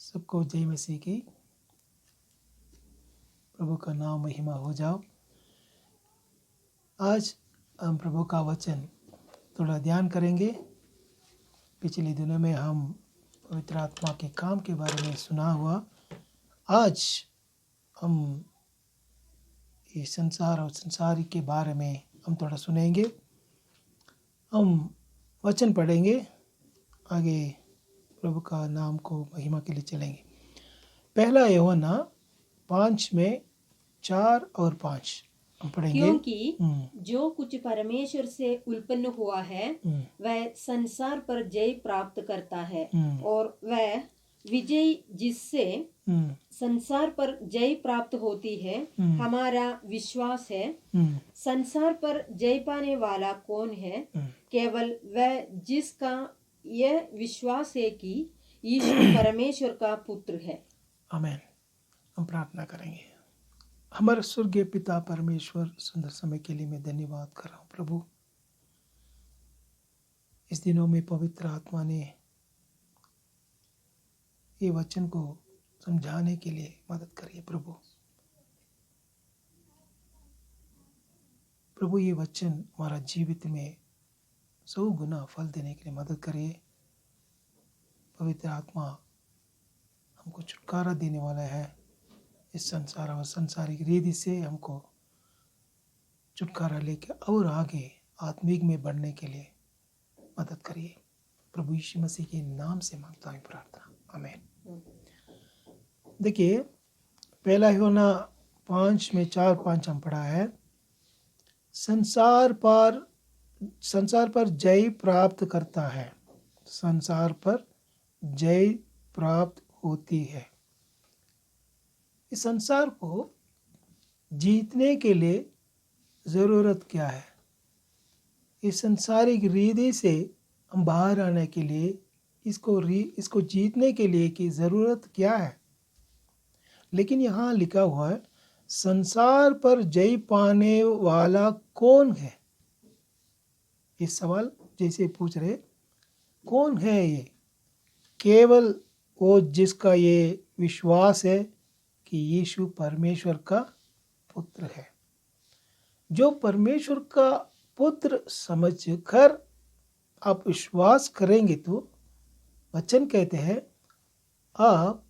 सबको जय मसीह की। प्रभु का नाम महिमा हो जाओ। आज हम प्रभु का वचन थोड़ा ध्यान करेंगे। पिछले दिनों में हम पवित्र आत्मा के काम के बारे में सुना हुआ। आज हम ये संसार और संसारी के बारे में हम थोड़ा सुनेंगे। हम वचन पढ़ेंगे, आगे प्रभु का नाम को महिमा के लिए चलेंगे। पहला यूहन्ना 5 में 4 और 5 हम पढ़ेंगे। क्योंकि जो कुछ परमेश्वर से उत्पन्न हुआ है वह संसार पर जय प्राप्त करता है, और वह विजय जिससे संसार पर जय प्राप्त होती है हमारा विश्वास है। संसार पर जय पाने वाला कौन है? केवल वह जिसका यह विश्वास है कि यीशु परमेश्वर का पुत्र है। आमीन। हम प्रार्थना करेंगे। हमारे स्वर्गीय पिता परमेश्वर, सुंदर समय के लिए मैं धन्यवाद कर रहा हूँ प्रभु। इस दिनों में पवित्र आत्मा ने ये वचन को समझाने के लिए मदद करिए प्रभु। प्रभु ये वचन हमारा जीवित में 100 गुना फल देने के लिए मदद करिए। पवित्र आत्मा हमको छुटकारा देने वाला है। इस संसार और संसारिक रीति से हमको छुटकारा लेके और आगे आत्मिक में बढ़ने के लिए मदद करिए। प्रभु यीशु मसीह के नाम से मांगता हूँ प्रार्थना, आमीन। देखिए, पहला यूहन्ना 5 में 4-5 हम पढ़ा है। संसार पर जय प्राप्त करता है, संसार पर जय प्राप्त होती है। इस संसार को जीतने के लिए ज़रूरत क्या है? इस संसारिक रीति से हम बाहर आने के लिए, इसको जीतने के लिए की ज़रूरत क्या है? लेकिन यहाँ लिखा हुआ है, संसार पर जय पाने वाला कौन है? ये सवाल जैसे पूछ रहे, कौन है ये? केवल वो जिसका ये विश्वास है कि यीशु परमेश्वर का पुत्र है। जो परमेश्वर का पुत्र समझकर आप विश्वास करेंगे तो वचन कहते हैं आप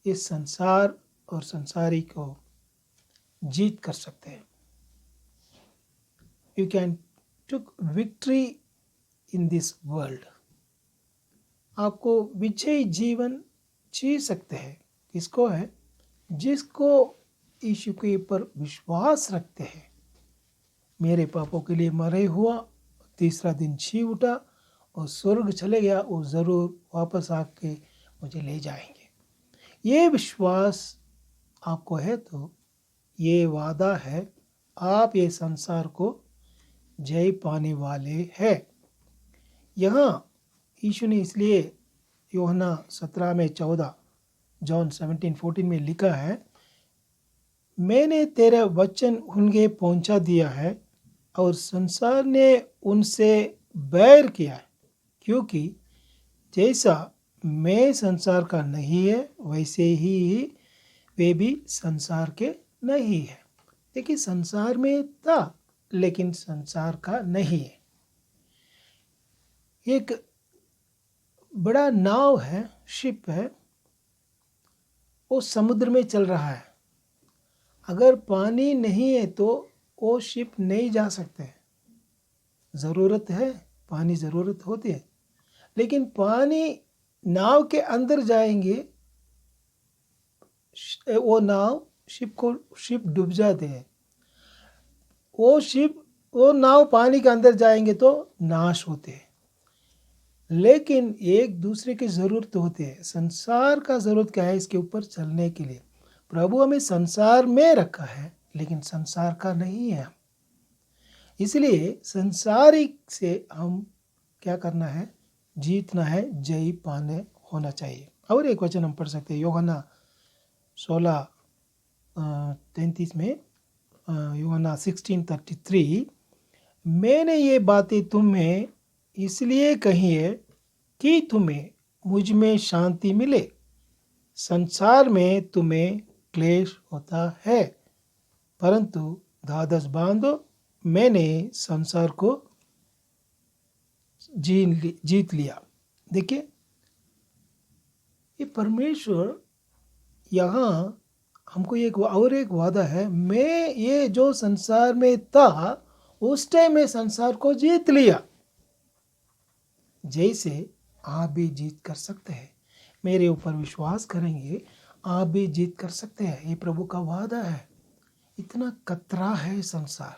इस संसार और संसारी को जीत कर सकते हैं। You can took victory in this world. आपको विजयी जीवन जी सकते हैं। किसको है? जिसको यीशु के ऊपर विश्वास रखते हैं। मेरे पापों के लिए मरे हुआ, तीसरा दिन जी उठा और स्वर्ग चले गया, वो ज़रूर वापस आके मुझे ले जाएंगे। ये विश्वास आपको है तो ये वादा है, आप ये संसार को जय पाने वाले हैं। यहाँ यीशु ने इसलिए यूहन्ना 17 में 14, जॉन 17:14 में लिखा है, मैंने तेरा वचन उनके पहुंचा दिया है और संसार ने उनसे बैर किया है, क्योंकि जैसा मैं संसार का नहीं है वैसे ही वे भी संसार के नहीं है। देखिए, संसार में था लेकिन संसार का नहीं है। एक बड़ा नाव है, शिप है, वो समुद्र में चल रहा है। अगर पानी नहीं है तो वो शिप नहीं जा सकते। ज़रूरत है, पानी ज़रूरत होती है, लेकिन पानी नाव के अंदर जाएंगे, वो नाव शिप डूब जाते हैं। वो नाव पानी के अंदर जाएंगे तो नाश होते हैं। लेकिन एक दूसरे की ज़रूरत होती है। संसार का ज़रूरत क्या है? इसके ऊपर चलने के लिए। प्रभु हमें संसार में रखा है लेकिन संसार का नहीं है। इसलिए संसारिक से हम क्या करना है? जीतना है, जय पाने होना चाहिए। और एक वचन हम पढ़ सकते हैं, यूहन्ना 16:33 में, यूहन्ना 16:33, मैंने ये बातें तुम्हें इसलिए कही है कि तुम्हें मुझ में शांति मिले। संसार में तुम्हें क्लेश होता है, परंतु द्वादश बांधो, मैंने संसार को जीत लिया। देखिए, ये परमेश्वर यहाँ हमको एक वादा है, मैं ये जो संसार में था उस टाइम में संसार को जीत लिया, जैसे आप भी जीत कर सकते हैं। मेरे ऊपर विश्वास करेंगे, आप भी जीत कर सकते हैं। ये प्रभु का वादा है। इतना कतरा है संसार,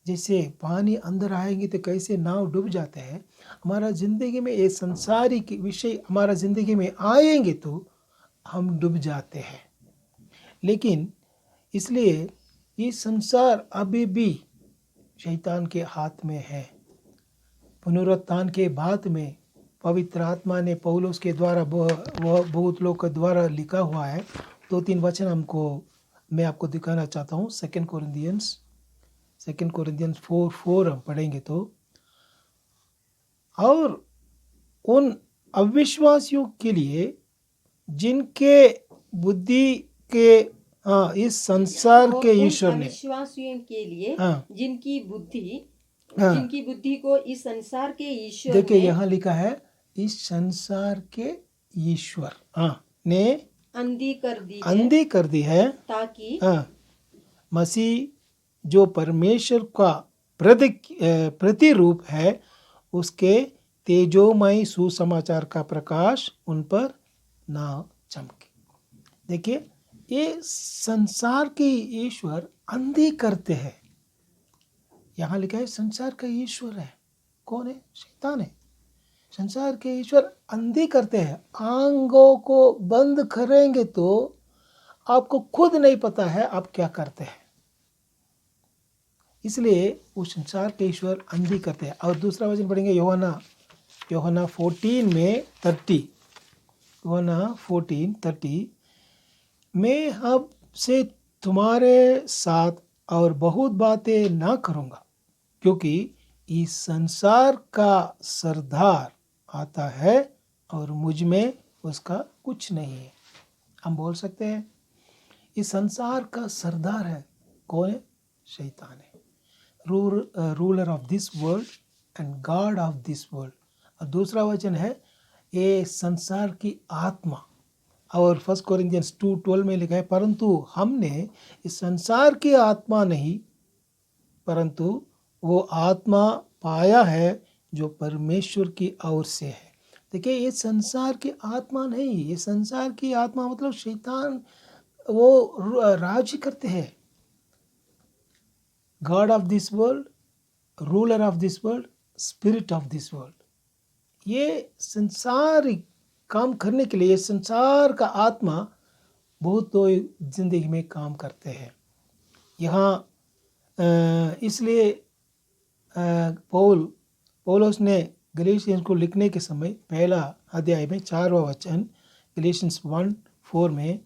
जैसे पानी अंदर आएंगे तो कैसे नाव डूब जाते हैं, हमारा जिंदगी में ये संसारिक विषय हमारा जिंदगी में आएंगे तो हम डूब जाते हैं। लेकिन इसलिए ये संसार अभी भी शैतान के हाथ में है। पुनरुत्थान के बाद में पवित्र आत्मा ने पौलुस के द्वारा वह बहुत लोग के द्वारा लिखा हुआ है। 2-3 वचन मैं आपको दिखाना चाहता हूँ। 2 कोरिन्थियंस 4:4 हम पढ़ेंगे तो, और उन अविश्वासियों के लिए जिनके बुद्धि के इस संसार के ईश्वर ने, अविश्वासियों के लिए हाँ, जिनकी बुद्धि हाँ, जिनकी बुद्धि को इस संसार के ईश्वर देखिए ने, यहाँ लिखा है इस संसार के ईश्वर ने अंधी कर दी है, ताकि मसीह जो परमेश्वर का प्रतिरूप है उसके तेजोमय सुसमाचार का प्रकाश उन पर ना चमके। देखिए, ये संसार के ईश्वर अंधे करते हैं। यहाँ लिखा है संसार का ईश्वर है। कौन है? शैतान है। संसार के ईश्वर अंधे करते हैं। आंखों को बंद करेंगे तो आपको खुद नहीं पता है आप क्या करते हैं। इसलिए वो संसार के ईश्वर अंधी करते हैं। और दूसरा वचन पढ़ेंगे यूहन्ना 14:30। यूहन्ना 14:30, मैं अब से तुम्हारे साथ और बहुत बातें ना करूँगा, क्योंकि इस संसार का सरदार आता है और मुझ में उसका कुछ नहीं है। हम बोल सकते हैं इस संसार का सरदार है कौन है? शैतान है। Ruler of this world and God of this world. और दूसरा वचन है ये संसार की आत्मा। और 1 कोरिन्थियंस 2:12 में लिखा है, परंतु हमने इस संसार की आत्मा नहीं, परंतु वो आत्मा पाया है जो परमेश्वर की ओर से है। देखिए, ये संसार की आत्मा नहीं, ये संसार की आत्मा मतलब शैतान, वो राज्य करते हैं। God of this world, ruler of this world, spirit of this world. ये संसार काम करने के लिए संसार का आत्मा बहुत तो जिंदगी में काम करते हैं। यहाँ इसलिए पौलुस ने गलीशियंस को लिखने के समय पहला अध्याय में 4वां वचन गलीशियंस 1:4 में,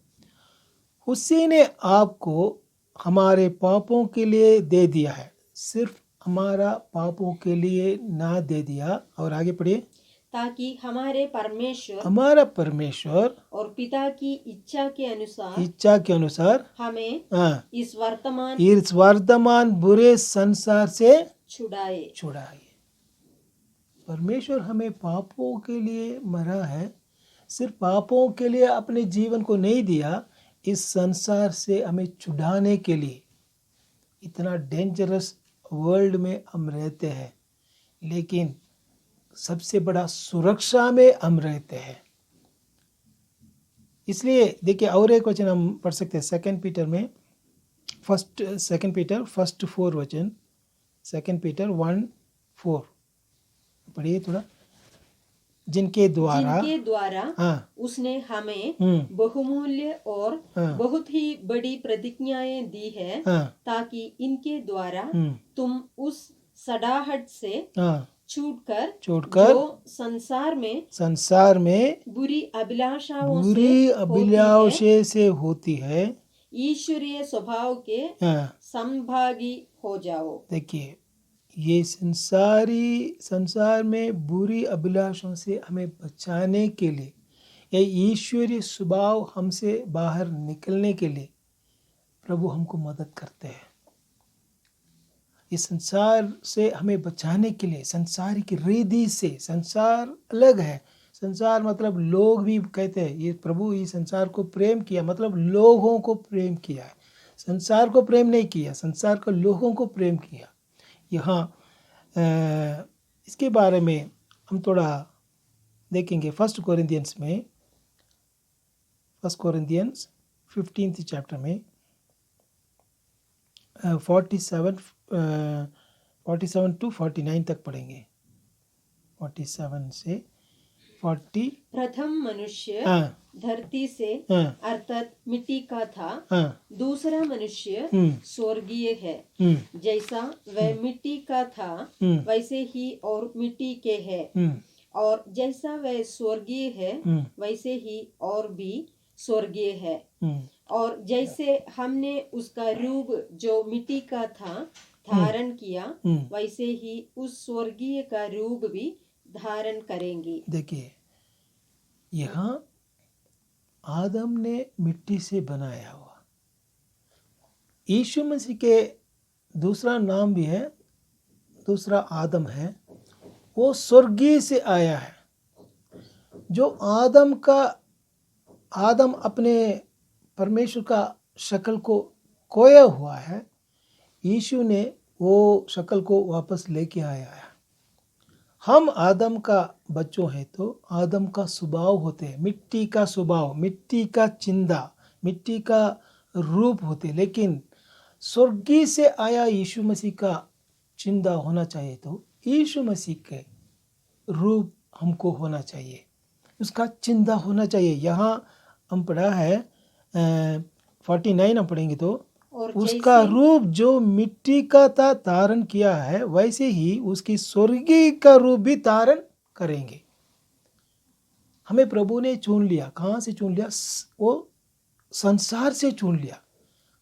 उसी ने आपको हमारे पापों के लिए दे दिया है। सिर्फ हमारा पापों के लिए ना दे दिया। और आगे पढ़िए, ताकि हमारा परमेश्वर और पिता की इच्छा के अनुसार हमें इस वर्तमान बुरे संसार से छुड़ाए। परमेश्वर हमें पापों के लिए मरा है, सिर्फ पापों के लिए अपने जीवन को नहीं दिया, इस संसार से हमें छुड़ाने के लिए। इतना डेंजरस वर्ल्ड में हम रहते हैं, लेकिन सबसे बड़ा सुरक्षा में हम रहते हैं। इसलिए देखिए, और एक वचन हम पढ़ सकते हैं 2 पीटर में 2 पीटर 1:4 वचन, 2 पीटर 1:4 पढ़िए थोड़ा। जिनके द्वारा उसने हमें बहुमूल्य और बहुत ही बड़ी प्रतिज्ञाएं दी है, ताकि इनके द्वारा तुम उस सड़ाहट से छूटकर जो संसार में बुरी अभिलाषाओं से होती है, ईश्वरीय स्वभाव के संभागी हो जाओ। देखिए, ये संसार में बुरी अभिलाषाओं से हमें बचाने के लिए ये ईश्वरीय स्वभाव हमसे बाहर निकलने के लिए प्रभु हमको मदद करते हैं। इस संसार से हमें बचाने के लिए, संसारिक रीति से, संसार अलग है। संसार मतलब लोग भी कहते हैं ये प्रभु इस संसार को प्रेम किया, मतलब लोगों को प्रेम किया है, संसार को प्रेम नहीं किया, संसार को लोगों को प्रेम किया। यहाँ इसके बारे में हम थोड़ा देखेंगे 1 कोरिन्थियंस में, 1 कोरिन्थियंस 15th चैप्टर में 47 to 49 तक पढ़ेंगे। 47 से 40। प्रथम मनुष्य हाँ, धरती से हाँ, अर्थात मिट्टी का था, हाँ, दूसरा मनुष्य स्वर्गीय है। जैसा वह मिट्टी का था वैसे ही और मिट्टी के है, और जैसा वह स्वर्गीय है वैसे ही और भी स्वर्गीय है। और जैसे हमने उसका रूप जो मिट्टी का था धारण किया, वैसे ही उस स्वर्गीय का रूप भी धारण करेंगे। देखिए यहाँ आदम ने मिट्टी से बनाया हुआ, यीशु मसीह के दूसरा नाम भी है, दूसरा आदम है, वो स्वर्गीय से आया है। जो आदम अपने परमेश्वर का शक्ल को खोया हुआ है, यीशु ने वो शक्ल को वापस लेके आया है। हम आदम का बच्चों हैं तो आदम का स्वभाव होते हैं, मिट्टी का स्वभाव, मिट्टी का चिंदा, मिट्टी का रूप होते, लेकिन स्वर्गीय से आया यीशु मसीह का चिंदा होना चाहिए तो यीशु मसीह के रूप हमको होना चाहिए, उसका चिंदा होना चाहिए। यहाँ हम पढ़ा है 49 हम पढ़ेंगे तो और उसका रूप जो मिट्टी का था धारण किया है, वैसे ही उसकी स्वर्गीय का रूप भी धारण करेंगे। हमें प्रभु ने चुन लिया। कहाँ से चुन लिया? वो संसार से चुन लिया।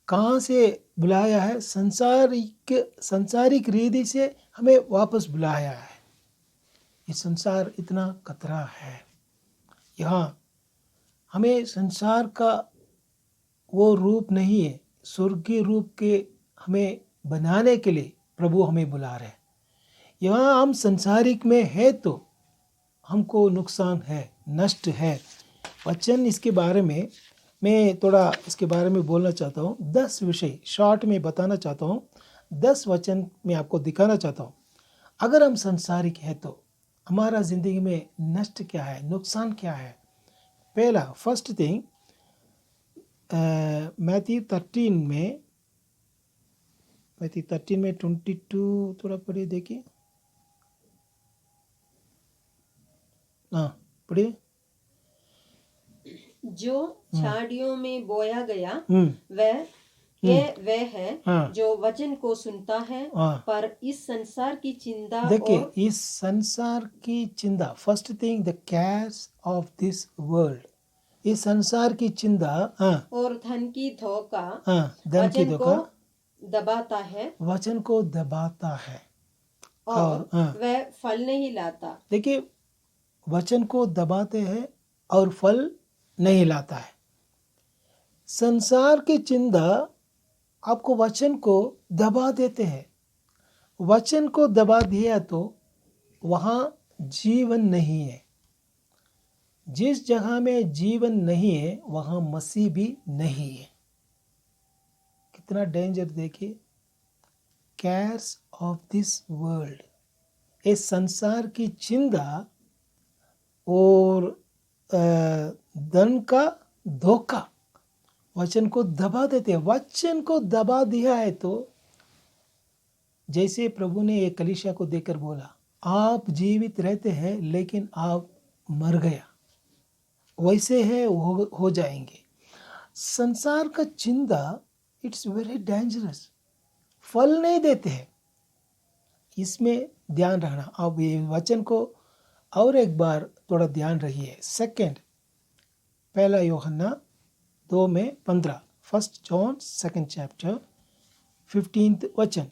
कहाँ से बुलाया है? संसारिक रीति से हमें वापस बुलाया है। ये संसार इतना खतरा है। यहाँ हमें संसार का वो रूप नहीं है, स्वर्गीय रूप के हमें बनाने के लिए प्रभु हमें बुला रहे हैं। यहाँ हम संसारिक में है तो हमको नुकसान है, नष्ट है। वचन इसके बारे में मैं थोड़ा इसके बारे में बोलना चाहता हूँ। 10 विषय शॉर्ट में बताना चाहता हूँ, 10 वचन में आपको दिखाना चाहता हूँ। अगर हम संसारिक है तो हमारा ज़िंदगी में नष्ट क्या है, नुकसान क्या है? पहला फर्स्ट थिंग मैथ्यू 13 में 22 थोड़ा पढ़िए, देखिए। हाँ पढ़िए। जो झाड़ियों में बोया गया वह है जो वचन को सुनता है, पर इस संसार की चिंता, देखिए इस संसार की चिंता, first thing the cares of this world, इस संसार की चिंता और धन की धोखा धन की वचन धोखा को दबाता है, वचन को दबाता है और वह फल नहीं लाता। देखिए वचन को दबाते हैं और फल नहीं लाता है। संसार की चिंता आपको वचन को दबा देते हैं। वचन को दबा दिया तो वहाँ जीवन नहीं है। जिस जगह में जीवन नहीं है वहाँ मसीह भी नहीं है। कितना डेंजर देखिए। कैर्स ऑफ दिस वर्ल्ड, इस संसार की चिंता और धन का धोखा वचन को दबा देते हैं। वचन को दबा दिया है तो जैसे प्रभु ने एक कलीसिया को देकर बोला, आप जीवित रहते हैं लेकिन आप मर गया, वैसे है हो जाएंगे। संसार का चिंता इट्स वेरी डेंजरस, फल नहीं देते हैं। इसमें ध्यान रखना। अब ये वचन को और एक बार थोड़ा ध्यान रखिए। सेकंड, पहला यूहन्ना 2:15, 1 John 2nd chapter 15th वचन,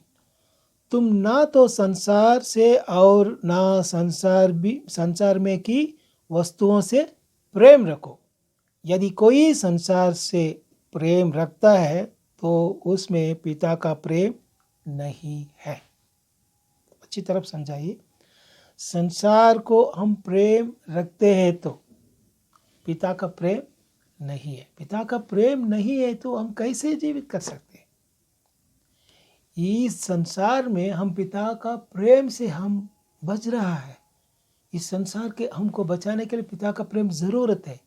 तुम ना तो संसार से और ना संसार में की वस्तुओं से प्रेम रखो। यदि कोई संसार से प्रेम रखता है तो उसमें पिता का प्रेम नहीं है। अच्छी तरफ समझाइए। संसार को हम प्रेम रखते हैं तो पिता का प्रेम नहीं है। पिता का प्रेम नहीं है तो हम कैसे जीवित कर सकते हैं? इस संसार में हम पिता का प्रेम से हम बच रहा है। इस संसार के हमको बचाने के लिए पिता का प्रेम ज़रूरत है,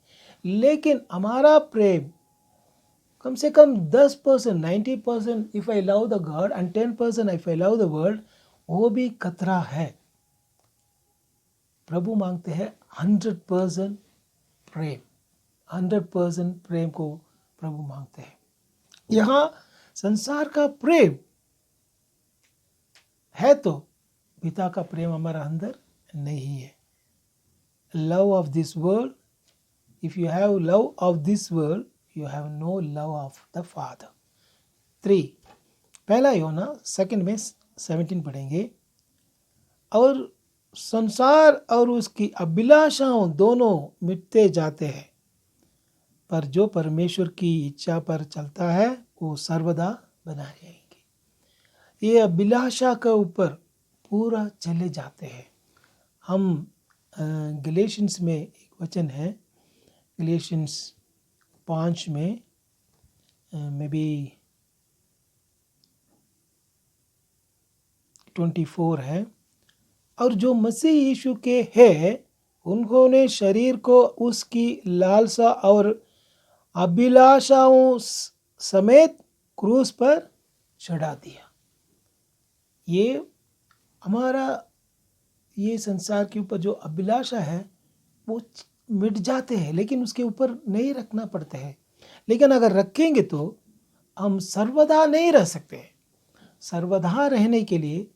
लेकिन हमारा प्रेम कम से कम 10%, 90% if I love the God and 10% if I love the world, वो भी कतरा है। प्रभु मांगते हैं 100% प्रेम। 100% प्रेम को प्रभु मांगते हैं। यहाँ संसार का प्रेम है तो पिता का प्रेम हमारा अंदर नहीं है। Love of this world, if you have love of this world, you have no love of the father. 3 पहला यूहन्ना 2 में 17 पढ़ेंगे। और संसार और उसकी अभिलाषाओं दोनों मिटते जाते हैं, पर जो परमेश्वर की इच्छा पर चलता है वो सर्वदा बना रहेंगे। ये अभिलाषा के ऊपर पूरा चले जाते हैं। हम गलेशियंस में एक वचन है, गलेशियंस 5 में मे बी 24 है। और जो मसीह यीशु के हैं उन्होंने शरीर को उसकी लालसा और अभिलाषाओं समेत क्रूस पर चढ़ा दिया। ये हमारा ये संसार के ऊपर जो अभिलाषा है वो मिट जाते हैं, लेकिन उसके ऊपर नहीं रखना पड़ता है। लेकिन अगर रखेंगे तो हम सर्वदा नहीं रह सकते। सर्वदा रहने के लिए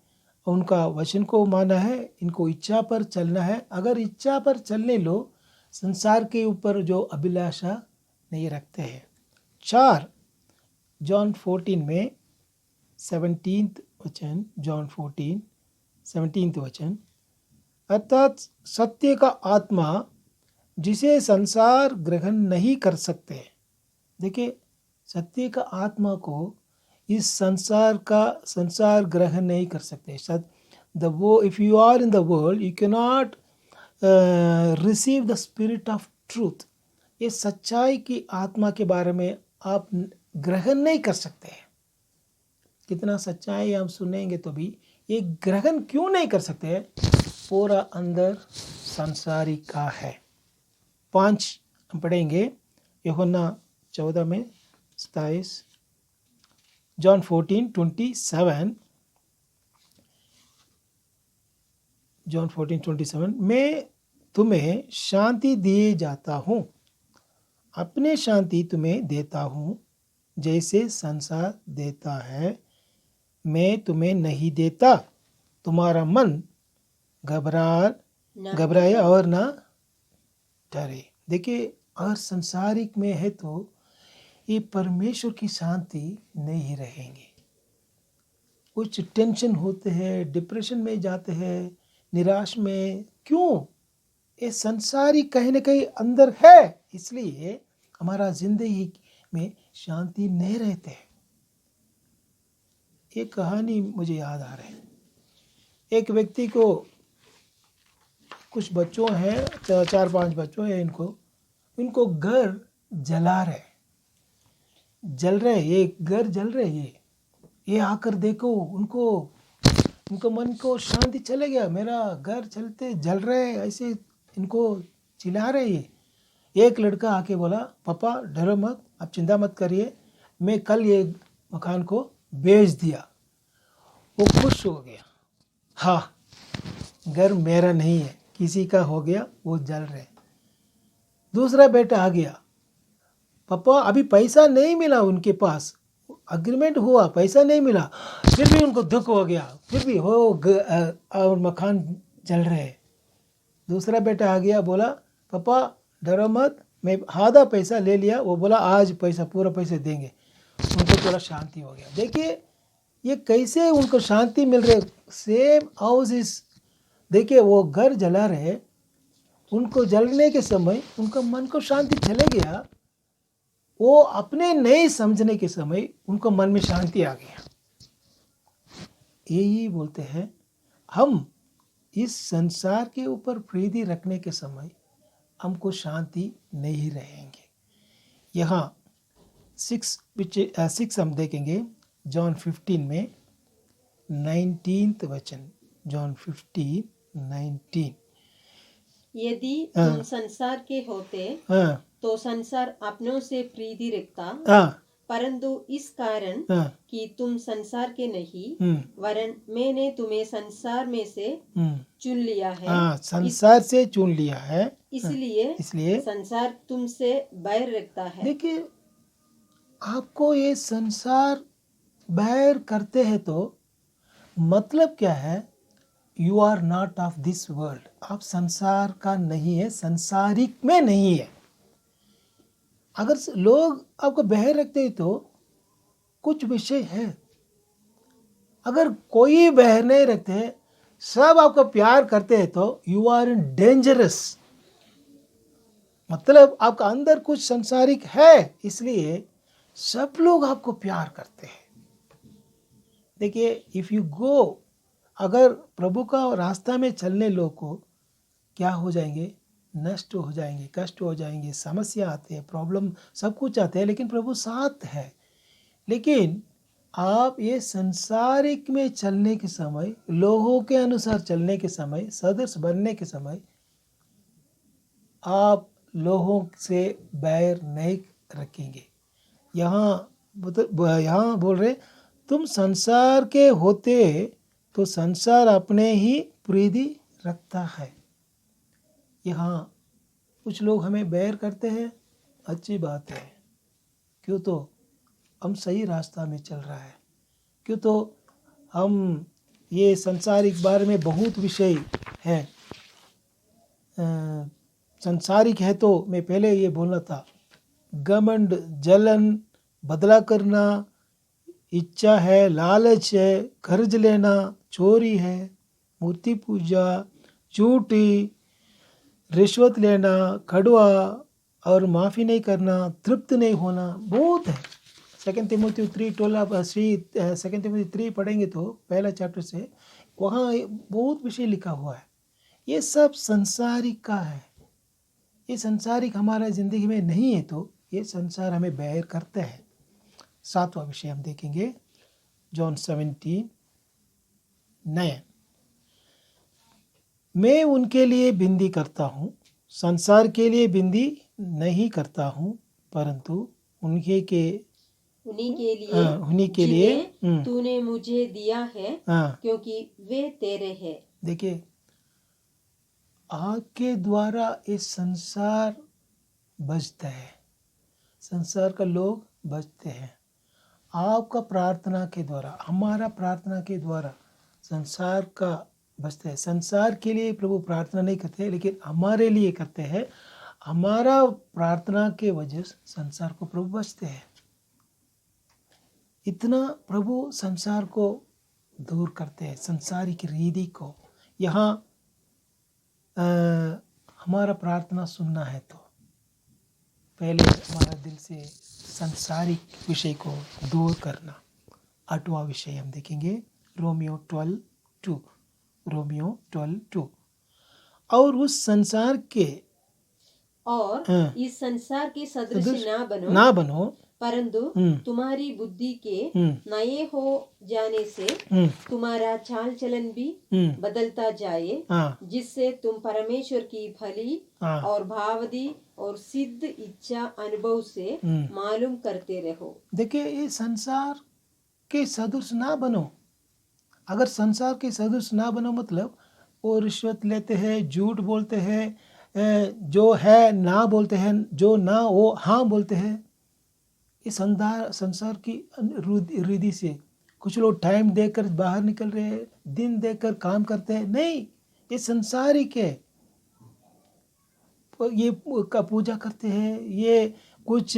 उनका वचन को माना है, इनको इच्छा पर चलना है। अगर इच्छा पर चलने लो, संसार के ऊपर जो अभिलाषा नहीं रखते हैं। 4 जॉन 14 में 17 वचन, जॉन 14 17 वचन, अर्थात सत्य का आत्मा जिसे संसार ग्रहण नहीं कर सकते। देखिए, सत्य का आत्मा को इस संसार ग्रहण नहीं कर सकते। If you are in the world you can not receive the spirit of truth. ये सच्चाई की आत्मा के बारे में आप ग्रहण नहीं कर सकते हैं। कितना सच्चाई हम सुनेंगे तो भी ये ग्रहण क्यों नहीं कर सकते? पूरा अंदर संसारी का है। 5 हम पढ़ेंगे, यूहन्ना 14 में 27, जॉन 14:27, जॉन 14:27, मैं तुम्हें शांति दिए जाता हूँ, अपने शांति तुम्हें देता हूँ, जैसे संसार देता है मैं तुम्हें नहीं देता। तुम्हारा मन घबराए और ना डरे। देखिए, अगर संसारिक में है तो ये परमेश्वर की शांति नहीं रहेंगे। कुछ टेंशन होते हैं, डिप्रेशन में जाते हैं, निराश में। क्यों? ये संसारी कहीं ना कहीं अंदर है, इसलिए हमारा जिंदगी में शांति नहीं रहते। एक कहानी मुझे याद आ रही है। एक व्यक्ति को कुछ बच्चों हैं, 4-5 बच्चों हैं, इनको घर जला रहे, ये घर जल रहे। ये आकर देखो, उनको मन को शांति चले गया। मेरा घर चलते जल रहे, ऐसे इनको चिल्ला रहे। एक लड़का आके बोला, पापा डरो मत, आप चिंता मत करिए, मैं कल ये मकान को बेच दिया। वो खुश हो गया। हाँ, घर मेरा नहीं है, किसी का हो गया, वो जल रहे। दूसरा बेटा आ गया, पापा अभी पैसा नहीं मिला, उनके पास अग्रीमेंट हुआ, पैसा नहीं मिला, फिर भी उनको दुख हो गया, फिर भी हो और मकान जल रहे। दूसरा बेटा आ गया, बोला पापा डरो मत, मैं आधा पैसा ले लिया। वो बोला आज पूरा पैसा देंगे। उनको थोड़ा शांति हो गया। देखिए ये कैसे उनको शांति मिल रही। सेम हाउस इस, देखिए वो घर जला रहे, उनको जलने के समय उनका मन को शांति चले गया, वो अपने नहीं समझने के समय उनको मन में शांति आ गया। यही बोलते हैं, हम इस संसार के ऊपर प्रीति रखने के समय हमको शांति नहीं रहेंगे। यहाँ 6 हम देखेंगे जॉन 15 में 19 वचन, जॉन 15:19। यदि तुम संसार के होते हाँ तो संसार अपनों से प्रीति रखता, हाँ परंतु इस कारण हाँ कि तुम संसार के नहीं हम्म, वरन मैंने तुम्हें संसार में से हम्म, चुन लिया है, हाँ संसार से चुन लिया है, इसलिए संसार तुमसे बैर रखता है। देखिए आपको ये संसार बैर करते हैं तो मतलब क्या है, you are not of this world, आप संसार का नहीं है, संसारिक में नहीं है। अगर लोग आपको बैर रखते हैं तो कुछ विषय है, अगर कोई बैर नहीं रखते, सब आपको प्यार करते हैं तो यू आर इन डेंजरस, मतलब आपका अंदर कुछ संसारिक है, इसलिए सब लोग आपको प्यार करते हैं। देखिए इफ यू गो, अगर प्रभु का रास्ता में चलने लोग को क्या हो जाएंगे, नष्ट हो जाएंगे, कष्ट हो जाएंगे, समस्या आते हैं, प्रॉब्लम सब कुछ आते हैं, लेकिन प्रभु साथ है। लेकिन आप ये संसारिक में चलने के समय, लोगों के अनुसार चलने के समय, सदस्य बनने के समय आप लोगों से बैर नहीं रखेंगे। यहाँ बोल रहे, तुम संसार के होते तो संसार अपने ही प्रीति रखता है। यहाँ कुछ लोग हमें बैर करते हैं, अच्छी बात है, क्यों तो हम सही रास्ता में चल रहा है, क्यों तो हम ये संसारिक बारे में बहुत विषय है, संसारिक है तो मैं पहले ये बोलना था, घमंड, जलन, बदला करना, इच्छा है, लालच है, कर्ज लेना, चोरी है, मूर्ति पूजा, झूठी, रिश्वत लेना, कड़वा और माफ़ी नहीं करना, तृप्त नहीं होना, बहुत है। 2 तिमोथी 3 पढ़ेंगे तो पहला चैप्टर से, वहाँ बहुत विषय लिखा हुआ है। ये सब संसारिक का है, ये संसारिक हमारा ज़िंदगी में नहीं है तो ये संसार हमें बैर करते हैं। 7वां विषय हम देखेंगे, जॉन 17:9। मैं उनके लिए बिंदी करता हूँ, संसार के लिए बिंदी नहीं करता हूँ, परंतु उन्हीं के लिए तूने मुझे दिया है, क्योंकि वे तेरे हैं। देखिए आपके द्वारा ये संसार बचता है, संसार का लोग बचते हैं। आपका प्रार्थना के द्वारा, हमारा प्रार्थना के द्वारा संसार का बचते हैं। संसार के लिए प्रभु प्रार्थना नहीं करते, लेकिन हमारे लिए करते हैं। हमारा प्रार्थना के वजह से संसार को प्रभु बचते हैं। इतना प्रभु संसार को दूर करते हैं, संसारिक रीति को। यहाँ हमारा प्रार्थना सुनना है तो पहले हमारा दिल से संसारिक विषय को दूर करना। 8वां विषय हम देखेंगे, रोमियो 12:2। और उस संसार के इस संसार के सदृश ना बनो, परंतु तुम्हारी बुद्धि के नए हो जाने से तुम्हारा चाल चलन भी बदलता जाए, जिससे तुम परमेश्वर की भली और भावदी और सिद्ध इच्छा अनुभव से मालूम करते रहो। देखिए ये संसार के सदृश ना बनो। अगर संसार के सदृश ना बनो मतलब वो रिश्वत लेते हैं, झूठ बोलते हैं, जो है ना बोलते हैं, जो ना वो हाँ बोलते हैं। ये संसार की रीति से कुछ लोग टाइम देकर बाहर निकल रहे हैं, दिन देकर काम करते हैं। नहीं, ये संसारिक है। ये का पूजा करते हैं, ये कुछ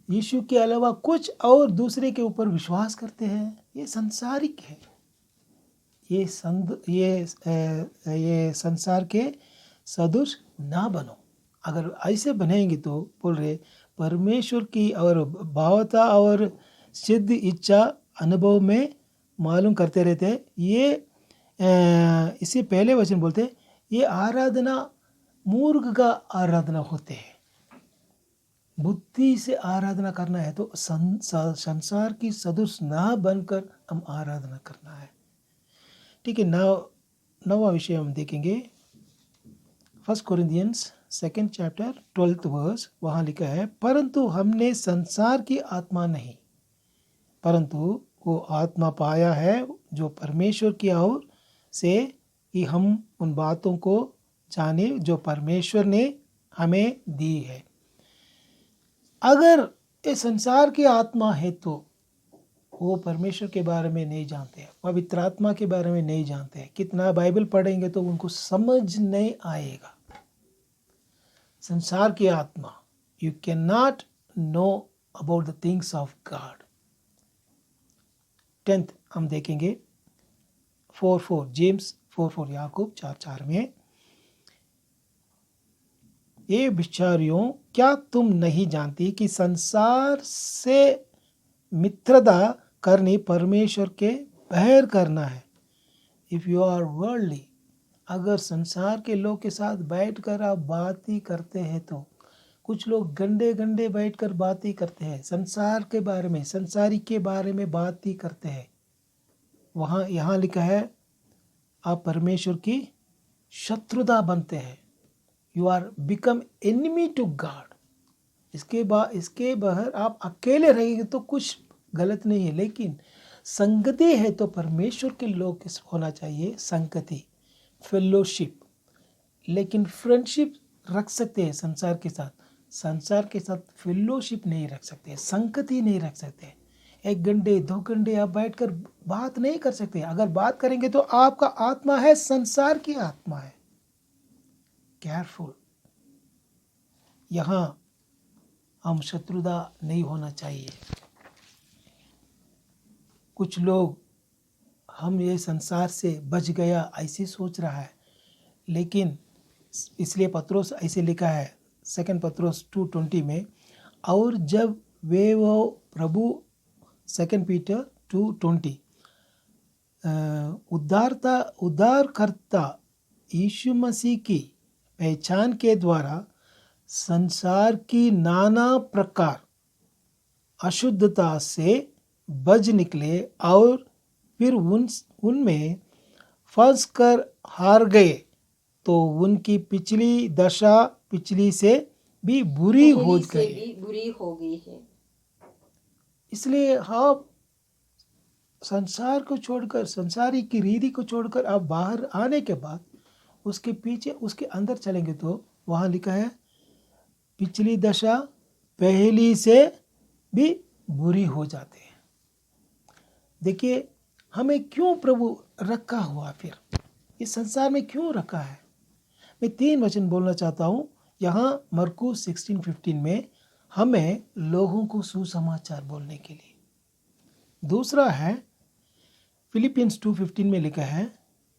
यीशु के अलावा कुछ और दूसरे के ऊपर विश्वास करते हैं। ये संसारिक है। ये संसार के सदृश ना बनो। अगर ऐसे बनेंगे तो बोल रहे परमेश्वर की और भावता और सिद्ध इच्छा अनुभव में मालूम करते रहते हैं। ये इससे पहले वचन बोलते ये आराधना मूर्ख का आराधना होते हैं। बुद्धि से आराधना करना है तो संसार की सदृश ना बनकर हम आराधना करना है। ठीक है। नवा विषय हम देखेंगे 1 कोरिन्थियंस 2 चैप्टर 12th वर्स। वहाँ लिखा है परंतु हमने संसार की आत्मा नहीं परंतु वो आत्मा पाया है जो परमेश्वर की ओर से कि हम उन बातों को जाने जो परमेश्वर ने हमें दी है। अगर ये संसार की आत्मा है तो वो परमेश्वर के बारे में नहीं जानते, पवित्र आत्मा के बारे में नहीं जानते। कितना बाइबल पढ़ेंगे तो उनको समझ नहीं आएगा। संसार की आत्मा, you can not know about the things of God. 10th हम देखेंगे 4:4 जेम्स 4:4 याकूब 4:4 में ये बिचारियों क्या तुम नहीं जानती कि संसार से मित्रता करनी परमेश्वर के बहर करना है। इफ़ यू आर वर्ल्डली, अगर संसार के लोग के साथ बैठकर आप बात ही करते हैं तो कुछ लोग गंदे गंदे बैठकर बात ही करते हैं, संसार के बारे में संसारी के बारे में बात ही करते हैं। वहाँ यहाँ लिखा है आप परमेश्वर की शत्रुता बनते हैं। You are become enemy to God. इसके बाहर आप अकेले रहेंगे तो कुछ गलत नहीं है, लेकिन संगति है तो परमेश्वर के लोग होना चाहिए। संगति, फेलोशिप। लेकिन फ्रेंडशिप रख सकते हैं संसार के साथ, संसार के साथ फेलोशिप नहीं रख सकते, संगति नहीं रख सकते। 1 घंटे 2 घंटे आप बैठकर बात नहीं कर सकते। अगर बात करेंगे तो आपका आत्मा है संसार की आत्मा है। केयरफुल। यहाँ हम शत्रुता नहीं होना चाहिए। कुछ लोग हम ये संसार से बच गया ऐसे सोच रहा है, लेकिन इसलिए पत्रोस ऐसे लिखा है 2 पत्रोस 2:20 में, और जब वे वो प्रभु 2 पीटर 2:20 उद्धारकर्ता यीशु मसीह की पहचान के द्वारा संसार की नाना प्रकार अशुद्धता से बच निकले और फिर उनमें फंस कर हार गए तो उनकी पिछली दशा पिछली से भी बुरी हो गई है। इसलिए आप संसार को छोड़कर, संसारी की रीति को छोड़कर आप बाहर आने के बाद उसके पीछे उसके अंदर चलेंगे तो वहाँ लिखा है पिछली दशा पहली से भी बुरी हो जाते हैं। देखिए हमें क्यों प्रभु रखा हुआ, फिर इस संसार में क्यों रखा है। मैं 3 वचन बोलना चाहता हूँ यहाँ मरकुस 16:15 में, हमें लोगों को सुसमाचार बोलने के लिए। दूसरा है फिलिपियंस 2:15 में लिखा है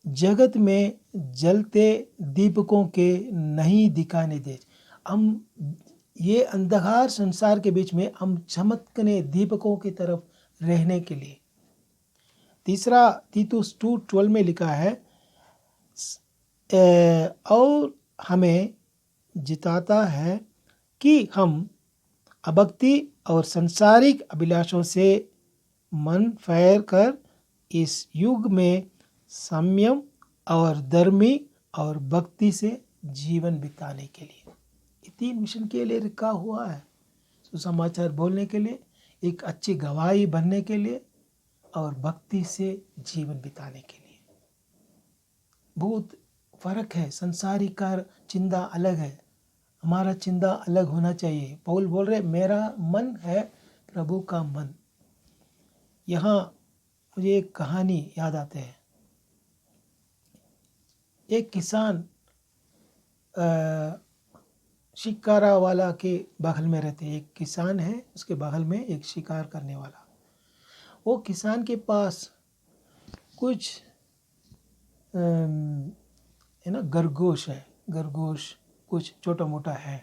जगत में जलते दीपकों के नहीं दिखाने दे। हम ये अंधकार संसार के बीच में हम चमकने दीपकों की तरफ रहने के लिए। तीसरा तीतुस 2:12 में लिखा है और हमें जिताता है कि हम अभक्ति और सांसारिक अभिलाषों से मन फेर कर इस युग में संयम और धर्मी और भक्ति से जीवन बिताने के लिए, ये 3 मिशन के लिए रखा हुआ है। सुसमाचार बोलने के लिए, एक अच्छी गवाही बनने के लिए और भक्ति से जीवन बिताने के लिए। बहुत फर्क है। संसारी का चिंता अलग है, हमारा चिंता अलग होना चाहिए। पौल बोल रहे मेरा मन है प्रभु का मन। यहाँ मुझे एक कहानी याद आते हैं। एक किसान शिकारा वाला के बगल में रहते हैं। एक किसान है, उसके बगल में एक शिकार करने वाला। वो किसान के पास कुछ खरगोश है, खरगोश कुछ छोटा मोटा है।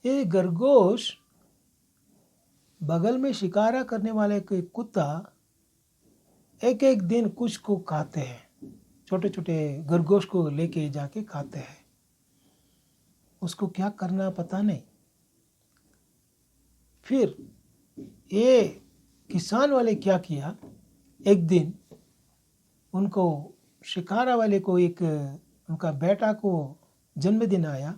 ये खरगोश बगल में शिकारा करने वाले कोई कुत्ता एक एक दिन कुछ को खाते हैं, छोटे छोटे खरगोश को लेके जाके खाते हैं। उसको क्या करना पता नहीं। फिर ये किसान वाले क्या किया, एक दिन उनको शिकारा वाले को एक उनका बेटा को जन्मदिन आया,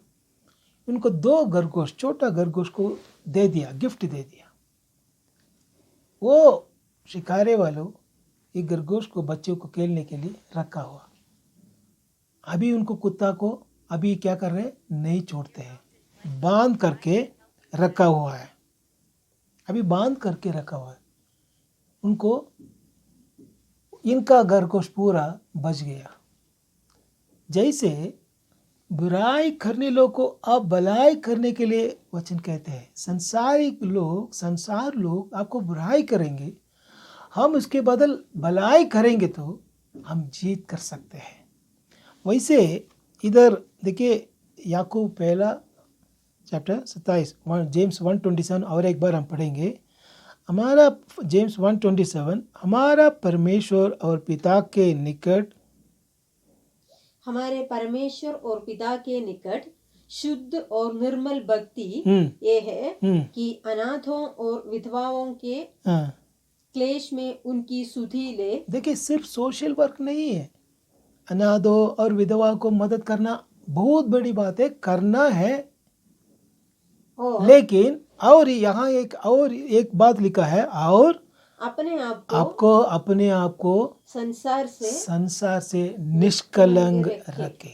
उनको 2 खरगोश, छोटा खरगोश को दे दिया, गिफ्ट दे दिया। वो शिकारे वालों एक खरगोश को बच्चों को खेलने के लिए रखा हुआ। अभी उनको कुत्ता को अभी क्या कर रहे हैं, नहीं छोड़ते हैं, बांध करके रखा हुआ है। अभी बांध करके रखा हुआ है। उनको इनका खरगोश पूरा बच गया। जैसे बुराई करने लोग को अब भलाई करने के लिए वचन कहते हैं। संसार लोग आपको बुराई करेंगे, हम उसके बदल भलाई करेंगे तो हम जीत कर सकते हैं। वैसे इधर देखिए, याकूब पहला चैप्टर 27 जेम्स 1:27 और एक बार हम पढ़ेंगे। हमारा जेम्स 1:27, हमारा परमेश्वर और पिता के निकट, हमारे परमेश्वर और पिता के निकट शुद्ध और निर्मल भक्ति ये है कि अनाथों और विधवाओं के क्लेश में उनकी सुधि ले। देखिए, सिर्फ सोशल वर्क नहीं है, अनाथों और विधवा को मदद करना बहुत बड़ी बात है, करना है। लेकिन और यहाँ एक बात लिखा है, और अपने आप को संसार से निष्कलंक रखे।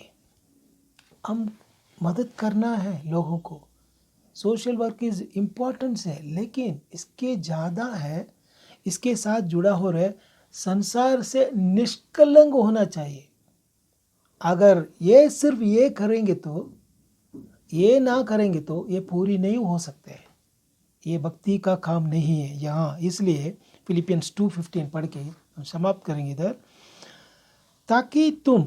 हम मदद करना है लोगों को। सोशल वर्क इज इम्पोर्टेंस है, लेकिन इसके ज़्यादा है, इसके साथ जुड़ा हो रहा है, संसार से निष्कलंक होना चाहिए। अगर ये सिर्फ ये करेंगे तो, ये ना करेंगे तो ये पूरी नहीं हो सकते। ये भक्ति का काम नहीं है यहाँ। इसलिए फिलिपियंस 2:15 पढ़ के हम समाप्त करेंगे इधर। ताकि तुम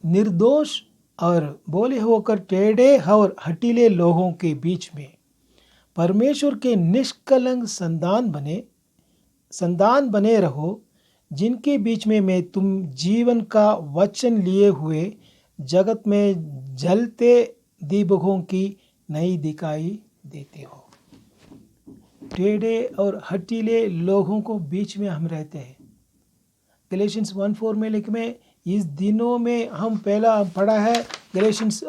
निर्दोष और बोले होकर टेढ़े और हठीले लोगों के बीच में परमेश्वर के निष्कलंक संतान बने रहो, जिनके बीच में मैं तुम जीवन का वचन लिए हुए जगत में जलते दीपकों की नहीं दिखाई देते हो। टेढ़े और हठीले लोगों को बीच में हम रहते हैं। गलेशियंस 1:4 में लिखे में, इस दिनों में हम पहला पढ़ा है गलेशियंस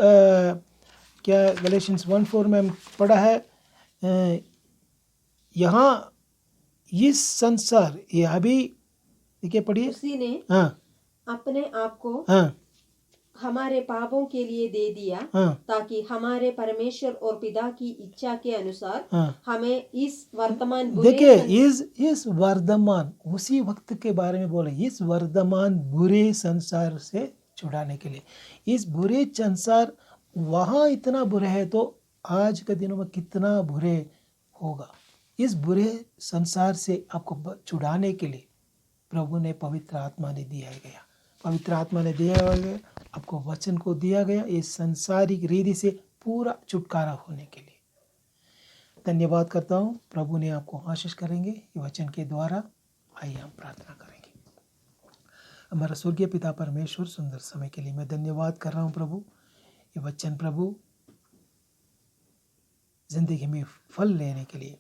1:4 में हम पढ़ा है, यहाँ इस संसार, ये अभी देखिए पढ़िए, उसी ने अपने आप को हमारे पापों के लिए दे दिया, ताकि हमारे परमेश्वर और पिता की इच्छा के अनुसार हमें इस वर्तमान देखिए इस वर्तमान, उसी वक्त के बारे में बोले, इस वर्तमान बुरे संसार से छुड़ाने के लिए। इस बुरे संसार वहाँ इतना बुरा है तो आज के दिनों में कितना बुरे होगा। इस बुरे संसार से आपको छुड़ाने के लिए प्रभु ने पवित्र आत्मा ने दिया गया। पवित्र आत्मा ने दिया गया, आपको वचन को दिया गया, इस संसारिक रीति से पूरा छुटकारा होने के लिए। धन्यवाद करता हूँ। प्रभु ने आपको आशीष करेंगे ये वचन के द्वारा। आइए हम प्रार्थना करेंगे। हमारा स्वर्गीय पिता परमेश्वर, सुंदर समय के लिए मैं धन्यवाद कर रहा हूँ प्रभु। ये वचन प्रभु जिंदगी में फल लेने के लिए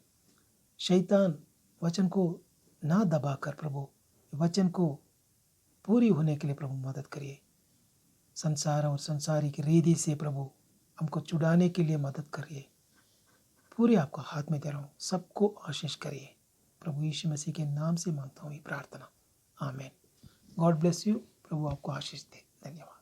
शैतान वचन को ना दबाकर प्रभु वचन को पूरी होने के लिए प्रभु मदद करिए। संसार और संसारिक रीति से प्रभु हमको छुड़ाने के लिए मदद करिए। पूरे आपको हाथ में दे रहा हूँ, सबको आशीष करिए। प्रभु यीशु मसीह के नाम से मांगता हूँ ये प्रार्थना, आमीन। God bless you. प्रभु आपको आशीष दे। धन्यवाद।